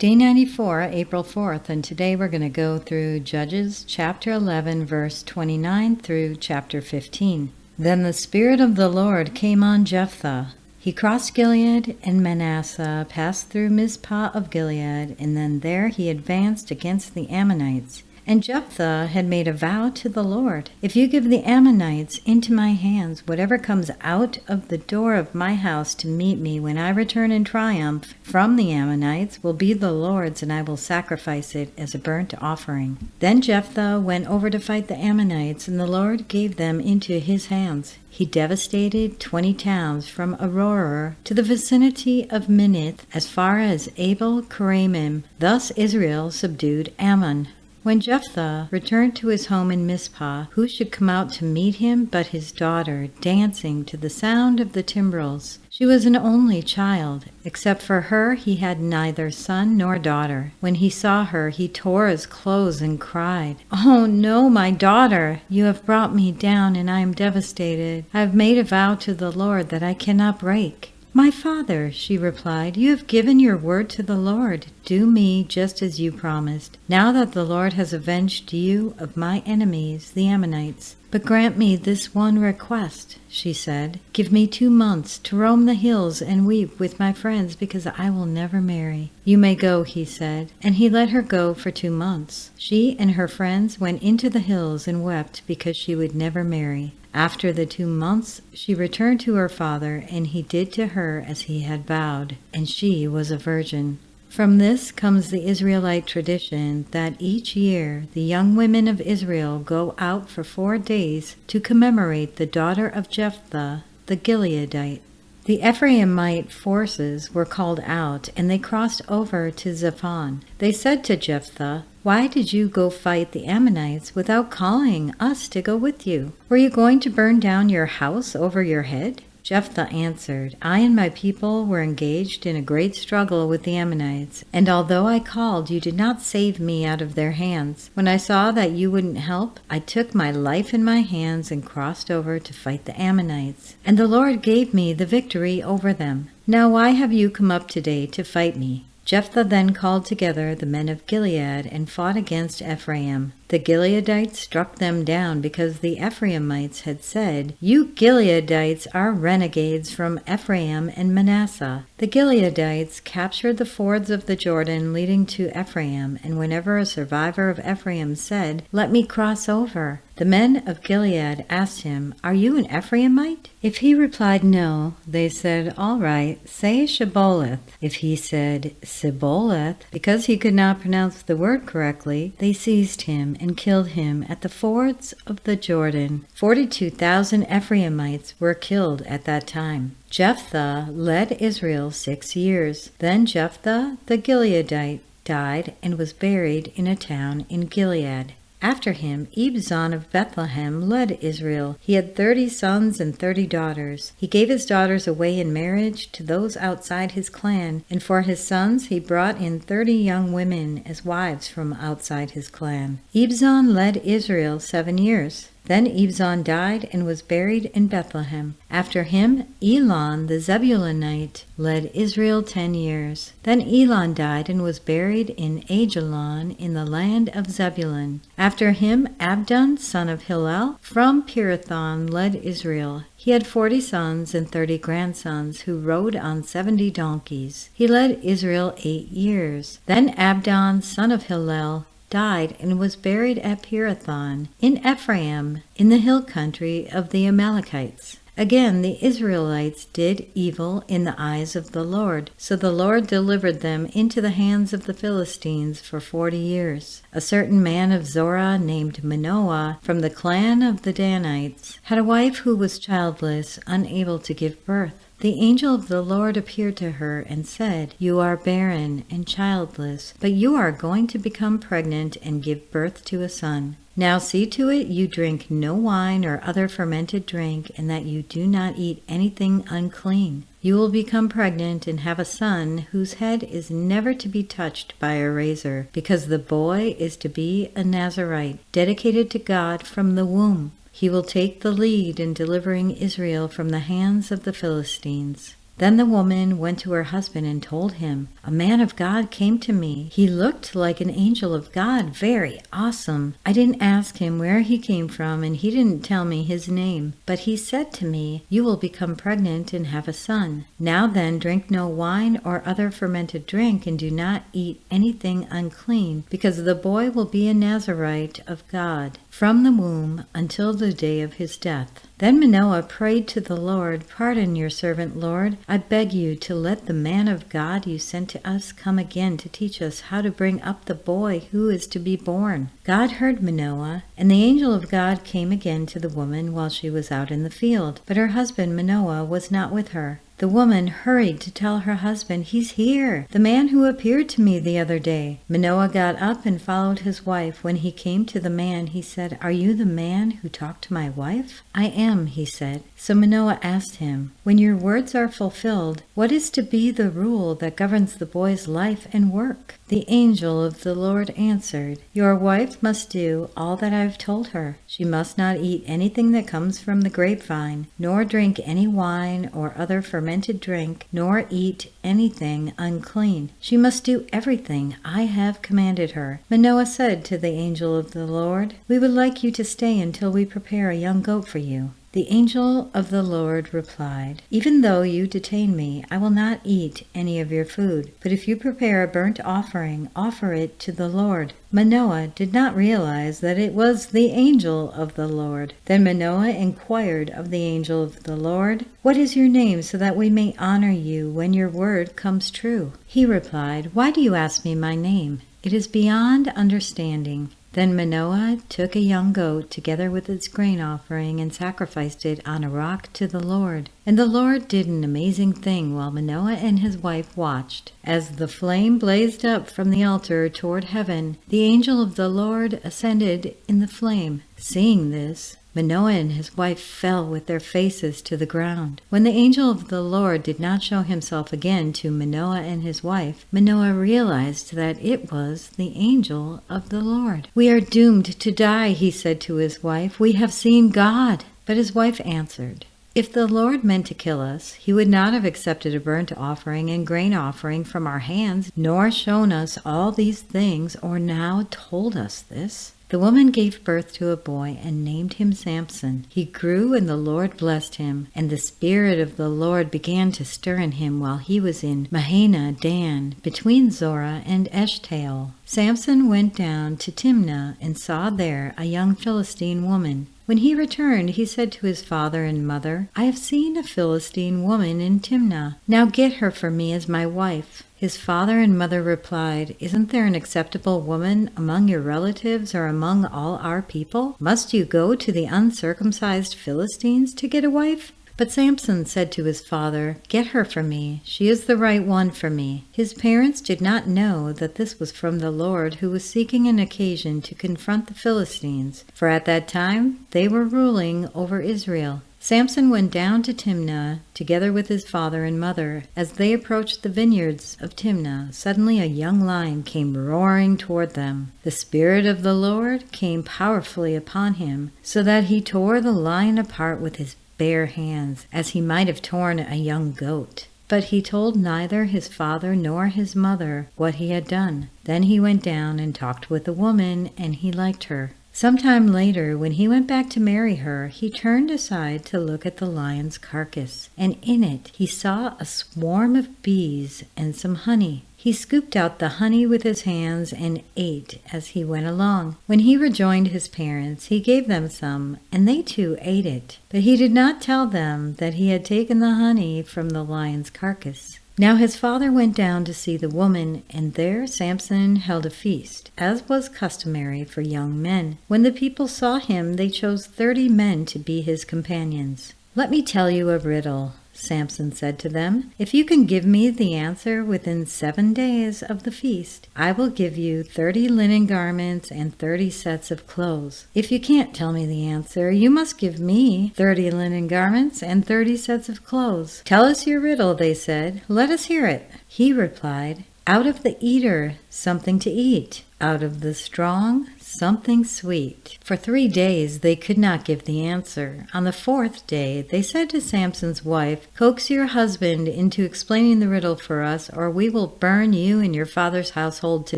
Day 94, April 4th, and today we're going to go through Judges chapter 11, verse 29 through chapter 15. Then the Spirit of the Lord came on Jephthah. He crossed Gilead and Manasseh, passed through Mizpah of Gilead, and then there he advanced against the Ammonites. And Jephthah had made a vow to the Lord, "If you give the Ammonites into my hands, whatever comes out of the door of my house to meet me when I return in triumph from the Ammonites will be the Lord's, and I will sacrifice it as a burnt offering." Then Jephthah went over to fight the Ammonites, and the Lord gave them into his hands. He devastated 20 towns from Aroer to the vicinity of Minnith as far as Abel-Keramim. Thus Israel subdued Ammon. When Jephthah returned to his home in Mizpah, who should come out to meet him but his daughter, dancing to the sound of the timbrels? She was an only child. Except for her, he had neither son nor daughter. When he saw her, he tore his clothes and cried, "Oh no, my daughter! You have brought me down, and I am devastated. I have made a vow to the Lord that I cannot break." "My father," she replied, "you have given your word to the Lord. Do me just as you promised. Now that the Lord has avenged you of my enemies, the Ammonites. But grant me this one request," she said. "Give me 2 months to roam the hills and weep with my friends, because I will never marry." "You may go," he said, and he let her go for 2 months. She and her friends went into the hills and wept because she would never marry. After the 2 months, she returned to her father, and he did to her as he had vowed, and she was a virgin. From this comes the Israelite tradition that each year the young women of Israel go out for 4 days to commemorate the daughter of Jephthah, the Gileadite. The Ephraimite forces were called out, and they crossed over to Zephon. They said to Jephthah, "Why did you go fight the Ammonites without calling us to go with you? Were you going to burn down your house over your head?" Jephthah answered, "I and my people were engaged in a great struggle with the Ammonites, and although I called, you did not save me out of their hands. When I saw that you wouldn't help, I took my life in my hands and crossed over to fight the Ammonites, and the Lord gave me the victory over them. Now why have you come up today to fight me?" Jephthah then called together the men of Gilead and fought against Ephraim. The Gileadites struck them down because the Ephraimites had said, "You Gileadites are renegades from Ephraim and Manasseh." The Gileadites captured the fords of the Jordan leading to Ephraim, and whenever a survivor of Ephraim said, "Let me cross over," the men of Gilead asked him, "Are you an Ephraimite?" If he replied no, they said, "All right, say Shibboleth." If he said Sibboleth, because he could not pronounce the word correctly, they seized him and killed him at the fords of the Jordan. 42,000 Ephraimites were killed at that time. Jephthah led Israel 6 years. Then Jephthah the Gileadite died and was buried in a town in Gilead. After him, Ibzan of Bethlehem led Israel. He had 30 sons and 30 daughters. He gave his daughters away in marriage to those outside his clan, and for his sons he brought in 30 young women as wives from outside his clan. Ibzan led Israel 7 years. Then Ibzan died and was buried in Bethlehem. After him, Elon the Zebulunite led Israel 10 years. Then Elon died and was buried in Ajalon in the land of Zebulun. After him, Abdon, son of Hillel, from Pirathon led Israel. He had 40 sons and 30 grandsons who rode on 70 donkeys. He led Israel 8 years. Then Abdon, son of Hillel, died and was buried at Pirathon in Ephraim in the hill country of the Amalekites. Again, the Israelites did evil in the eyes of the Lord, so the Lord delivered them into the hands of the Philistines for 40 years. A certain man of Zorah named Manoah from the clan of the Danites had a wife who was childless, unable to give birth. The angel of the Lord appeared to her and said, "You are barren and childless, but you are going to become pregnant and give birth to a son. Now see to it you drink no wine or other fermented drink, and that you do not eat anything unclean. You will become pregnant and have a son whose head is never to be touched by a razor, because the boy is to be a Nazirite, dedicated to God from the womb. He will take the lead in delivering Israel from the hands of the Philistines." Then the woman went to her husband and told him, "A man of God came to me. He looked like an angel of God, very awesome. I didn't ask him where he came from, and he didn't tell me his name. But he said to me, 'You will become pregnant and have a son. Now then, drink no wine or other fermented drink, and do not eat anything unclean, because the boy will be a Nazarite of God from the womb until the day of his death.' Then Manoah prayed to the Lord, 'Pardon your servant, Lord. I beg you to let the man of God you sent to us come again to teach us how to bring up the boy who is to be born.' God heard Manoah, and the angel of God came again to the woman while she was out in the field. But her husband Manoah was not with her. The woman hurried to tell her husband, 'He's here, the man who appeared to me the other day.' Manoah got up and followed his wife. When he came to the man, he said, 'Are you the man who talked to my wife?' 'I am,' he said. So Manoah asked him, 'When your words are fulfilled, what is to be the rule that governs the boy's life and work?' The angel of the Lord answered, 'Your wife must do all that I have told her. She must not eat anything that comes from the grapevine, nor drink any wine or other fermented drink, nor eat anything unclean. She must do everything I have commanded her.' Manoah said to the angel of the Lord, 'We would like you to stay until we prepare a young goat for you.' The angel of the Lord replied, 'Even though you detain me, I will not eat any of your food. But if you prepare a burnt offering, offer it to the Lord.' Manoah did not realize that it was the angel of the Lord. Then Manoah inquired of the angel of the Lord, 'What is your name, so that we may honor you when your word comes true?' He replied, 'Why do you ask me my name? It is beyond understanding.' Then Manoah took a young goat together with its grain offering and sacrificed it on a rock to the Lord. And the Lord did an amazing thing while Manoah and his wife watched. As the flame blazed up from the altar toward heaven, the angel of the Lord ascended in the flame. Seeing this, Manoah and his wife fell with their faces to the ground. When the angel of the Lord did not show himself again to Manoah and his wife, Manoah realized that it was the angel of the Lord. 'We are doomed to die,' he said to his wife. 'We have seen God.' But his wife answered, 'If the Lord meant to kill us, he would not have accepted a burnt offering and grain offering from our hands, nor shown us all these things, or now told us this.' The woman gave birth to a boy and named him Samson. He grew, and the Lord blessed him, and the Spirit of the Lord began to stir in him while he was in Mahaneh Dan, between Zorah and Eshtaol. Samson went down to Timnah and saw there a young Philistine woman. When he returned, he said to his father and mother, 'I have seen a Philistine woman in Timnah. Now get her for me as my wife.' His father and mother replied, 'Isn't there an acceptable woman among your relatives or among all our people? Must you go to the uncircumcised Philistines to get a wife?' But Samson said to his father, 'Get her for me. She is the right one for me.' His parents did not know that this was from the Lord, who was seeking an occasion to confront the Philistines, for at that time they were ruling over Israel. Samson went down to Timnah together with his father and mother. As they approached the vineyards of Timnah, suddenly a young lion came roaring toward them. The Spirit of the Lord came powerfully upon him, so that he tore the lion apart with his bare hands, as he might have torn a young goat. But he told neither his father nor his mother what he had done. Then he went down and talked with the woman, and he liked her. Some time later, when he went back to marry her, he turned aside to look at the lion's carcass, and in it he saw a swarm of bees and some honey. He scooped out the honey with his hands and ate as he went along. When he rejoined his parents, he gave them some, and they too ate it. But he did not tell them that he had taken the honey from the lion's carcass. Now his father went down to see the woman, and there Samson held a feast, as was customary for young men. When the people saw him, they chose 30 men to be his companions. 'Let me tell you a riddle,' Samson said to them. 'If you can give me the answer within 7 days of the feast, I will give you 30 linen garments and 30 sets of clothes. If you can't tell me the answer, you must give me 30 linen garments and 30 sets of clothes.' 'Tell us your riddle,' they said. 'Let us hear it.' He replied, Out of the eater, something to eat. Out of the strong, something sweet. For 3 days they could not give the answer. On the 4th day they said to Samson's wife, "Coax your husband into explaining the riddle for us, or we will burn you and your father's household to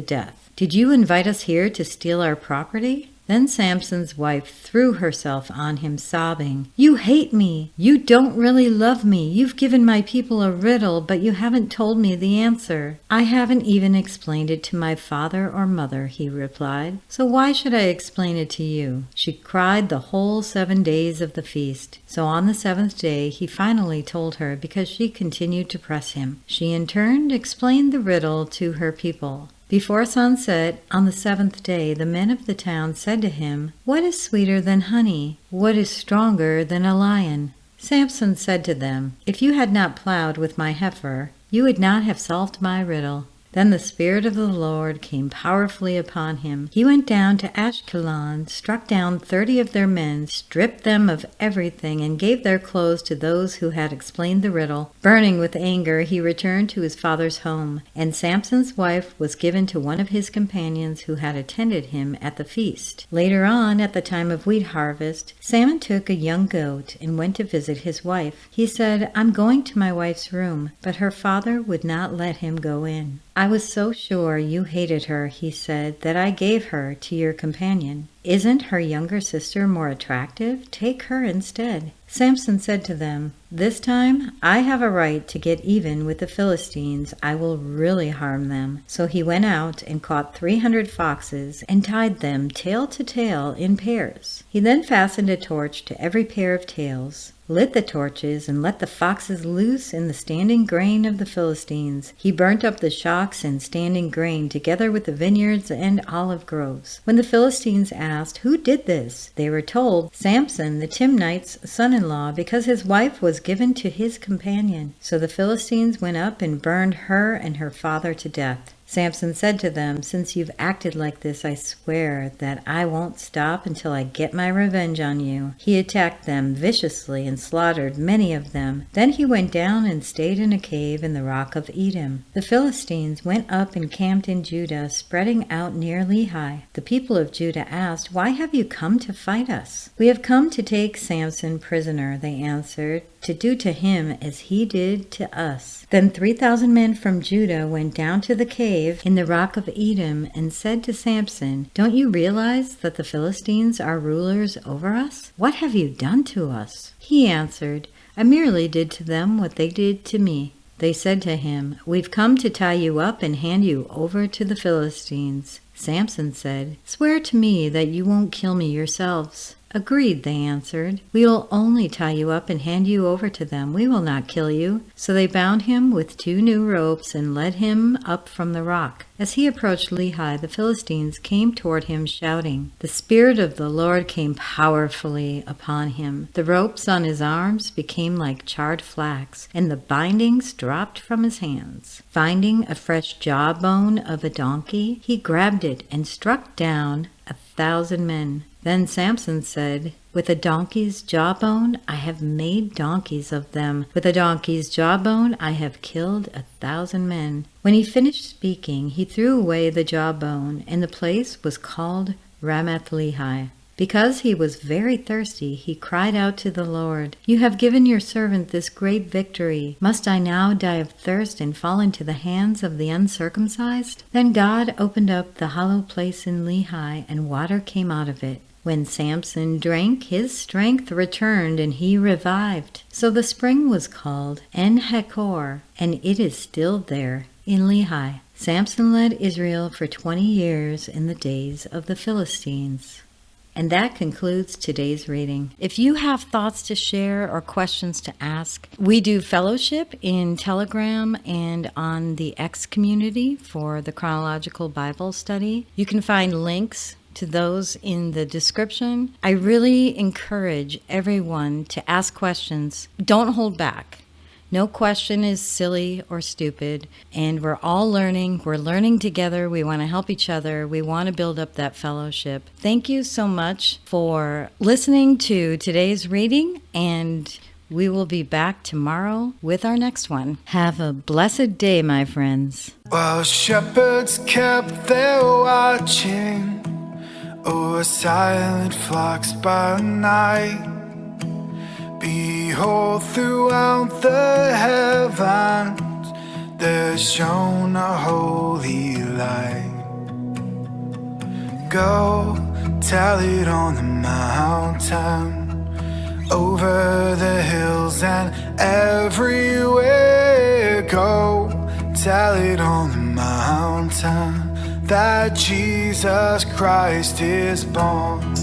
death. Did you invite us here to steal our property?" Then Samson's wife threw herself on him, sobbing, "You hate me! You don't really love me! You've given my people a riddle, but you haven't told me the answer." "I haven't even explained it to my father or mother," he replied, "so why should I explain it to you?" She cried the whole 7 days of the feast. So on the 7th day he finally told her, because she continued to press him. She in turn explained the riddle to her people. Before sunset, on the 7th day, the men of the town said to him, "What is sweeter than honey? What is stronger than a lion?" Samson said to them, "If you had not plowed with my heifer, you would not have solved my riddle." Then the Spirit of the Lord came powerfully upon him. He went down to Ashkelon, struck down 30 of their men, stripped them of everything, and gave their clothes to those who had explained the riddle. Burning with anger, he returned to his father's home, and Samson's wife was given to one of his companions who had attended him at the feast. Later on, at the time of wheat harvest, Samson took a young goat and went to visit his wife. He said, "I'm going to my wife's room," but her father would not let him go in. "I was so sure you hated her," he said, "that I gave her to your companion. Isn't her younger sister more attractive? Take her instead." Samson said to them, "This time I have a right to get even with the Philistines. I will really harm them." So he went out and caught 300 foxes and tied them tail to tail in pairs. He then fastened a torch to every pair of tails, lit the torches, and let the foxes loose in the standing grain of the Philistines. He burnt up the shocks and standing grain together with the vineyards and olive groves. When the Philistines asked, "Who did this?" they were told, "Samson, the Timnite's son-in-law, because his wife was given to his companion." So the Philistines went up and burned her and her father to death. Samson said to them, "Since you've acted like this, I swear that I won't stop until I get my revenge on you." He attacked them viciously and slaughtered many of them. Then he went down and stayed in a cave in the rock of Edom. The Philistines went up and camped in Judah, spreading out near Lehi. The people of Judah asked, "Why have you come to fight us?" "We have come to take Samson prisoner," they answered, "to do to him as he did to us." Then 3,000 men from Judah went down to the cave in the rock of Edom and said to Samson, "Don't you realize that the Philistines are rulers over us? What have you done to us?" He answered, "I merely did to them what they did to me." They said to him, "We've come to tie you up and hand you over to the Philistines." Samson said, "Swear to me that you won't kill me yourselves." "Agreed," they answered. "We will only tie you up and hand you over to them. We will not kill you." So they bound him with 2 new ropes and led him up from the rock. As he approached Lehi, the Philistines came toward him shouting. The Spirit of the Lord came powerfully upon him. The ropes on his arms became like charred flax, and the bindings dropped from his hands. Finding a fresh jawbone of a donkey, he grabbed it and struck down 1,000 men. Then Samson said, "With a donkey's jawbone I have made donkeys of them. With a donkey's jawbone I have killed 1,000 men." When he finished speaking, he threw away the jawbone, and the place was called Ramath-Lehi. Because he was very thirsty, he cried out to the Lord, "You have given your servant this great victory. Must I now die of thirst and fall into the hands of the uncircumcised?" Then God opened up the hollow place in Lehi, and water came out of it. When Samson drank, his strength returned, and he revived. So the spring was called En-Hakkore, and it is still there in Lehi. Samson led Israel for 20 years in the days of the Philistines. And that concludes today's reading. If you have thoughts to share or questions to ask, we do fellowship in Telegram and on the X community for the Chronological Bible Study. You can find links to those in the description. I really encourage everyone to ask questions. Don't hold back. No question is silly or stupid, and we're all learning. We're learning together. We want to help each other. We want to build up that fellowship. Thank you so much for listening to today's reading, and We will be back tomorrow with our next one. Have a blessed day, my friends. While shepherds kept their watching over silent flocks by night, behold, throughout the heavens there shone a holy light. Go tell it on the mountain, over the hills and everywhere. Go tell it on the mountain that Jesus Christ is born.